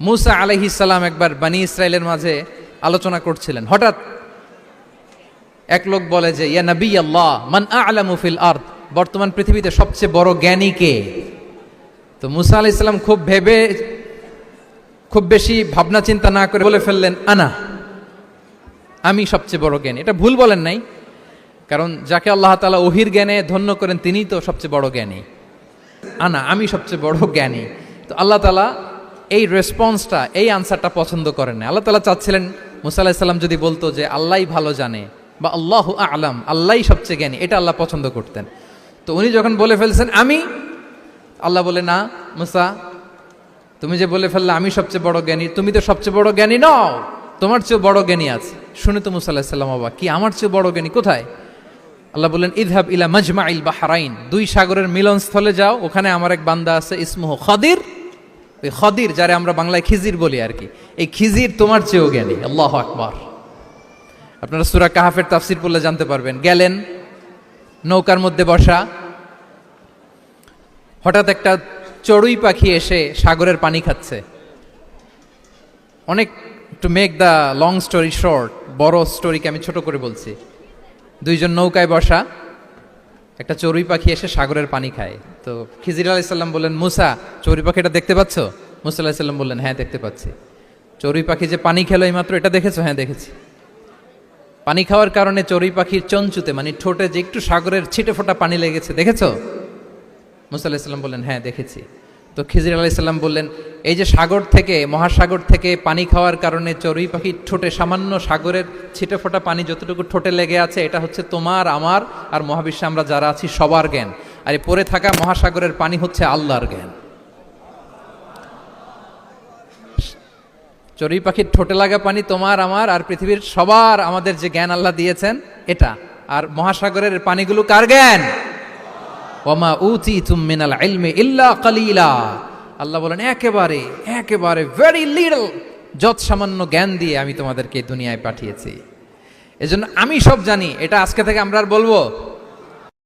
মুসা আলাইহিস সালাম একবার বনি ইসরাইলের মাঝে আলোচনা করছিলেন, হঠাৎ এক লোক বলে যে ইয়া নবী আল্লাহ মান আ'লামু ফিল আরদ, বর্তমান পৃথিবীতে সবচেয়ে বড় জ্ঞানী কে? তো মুসা আলাইহিস সালাম খুব বেশি ভাবনা চিন্তা না করে বলে ফেললেন আনা, আমি সবচেয়ে বড় জ্ঞানী। এটা ভুল বলেন নাই, কারণ যাকে আল্লাহ তাআলা ওহির জ্ঞানে ধন্য করেন তিনিই তো সবচেয়ে বড় জ্ঞানী। আনা, আমি সবচেয়ে বড় জ্ঞানী। তো আল্লাহ তাআলা এই রেসপন্সটা, এই আনসারটা পছন্দ করেন না। আল্লাহ তাআলা চাচ্ছিলেন মুসা আলাইহিস সালাম যদি বলতো যে আল্লাহই ভালো জানে বা আল্লাহু আ'লাম, আল্লাহই সবচেয়ে জ্ঞানী, এটা আল্লাহ পছন্দ করতেন। তো উনি যখন বলে ফেলছেন আমি, আল্লাহ বলে না মুসা, তুমি যে বলে ফেললে আমি সবচেয়ে বড় জ্ঞানী, তুমি তো সবচেয়ে বড় জ্ঞানী নও, তোমার চেয়ে বড় জ্ঞানী আছে। শুনে তো মুসা আলাইহিস সালাম অবাক, কি আমার চেয়ে বড় জ্ঞানী কোথায়? আল্লাহ বললেন ইযহাব ইলা মাজমাইল বাহরাইন, দুই সাগরের মিলনস্থলে যাও, ওখানে আমার এক বান্দা আছে ইসমুহু খাদির। ওই খাদির, যারে আমরা বাংলায় খিজির বলি আর কি, এই খিজির তোমার চেয়েও জ্ঞানী। আল্লাহু আকবার। আপনারা সূরা কাহাফের তাফসীর পড়লে জানতে পারবেন। গেলেন, নৌকার মধ্যে বসা, হঠাৎ একটা চড়ুই পাখি এসে সাগরের পানি খাচ্ছে। অনেক, to make the long story short, বড় স্টোরিকে আমি ছোট করে বলছি। দুইজন নৌকায় বসা, একটা চড়ুই পাখি এসে সাগরের পানি খায়। তো খিজির আলাইহিস সালাম বললেন মুসা, চড়ুই পাখিটা দেখতে পাচ্ছ? মুসা আলাইহিস সালাম বললেন হ্যাঁ দেখতে পাচ্ছি। চড়ুই পাখি যে পানি খেলো এইমাত্র, এটা দেখেছো? হ্যাঁ দেখেছি। পানি খাওয়ার কারণে চড়ুই পাখির চঞ্চুতে, মানে ঠোঁটে যে একটু সাগরের ছিটে ফোটা পানি লেগেছে, দেখেছো? মুসা আলাইহিস সালাম বললেন হ্যাঁ দেখেছি। তো খিজির আলাইহিস সালাম বললেন এই যে সাগর থেকে, মহাসাগর থেকে পানি খাওয়ার কারণে চড়ুই পাখির ঠোঁটে সামান্য সাগরের ছিটে ফোটা পানি যতটুকু ঠোঁটে লেগে আছে, এটা হচ্ছে তোমার, আমার আর মহাবিশ্বে আমরা যারা আছি সবার জ্ঞান। আর এই পড়ে থাকা মহাসাগরের পানি হচ্ছে আল্লাহর জ্ঞান। চড়ুই পাখির ঠোঁটে লাগা পানি তোমার, আমার আর পৃথিবীর সবার, আমাদের যে জ্ঞান আল্লাহ দিয়েছেন এটা। আর মহাসাগরের পানিগুলো কার জ্ঞান? ওয়ামা উতিতুম মিনাল ইলমি ইল্লা কালিলা। আল্লাহ বলেন একেবারে একেবারে ভেরি লিটল, যত সামান্য জ্ঞান দিয়ে আমি তোমাদেরকে দুনিয়ায় পাঠিয়েছি। এজন্য আমি সব জানি, এটা আজকে থেকে আমরা আর বলবো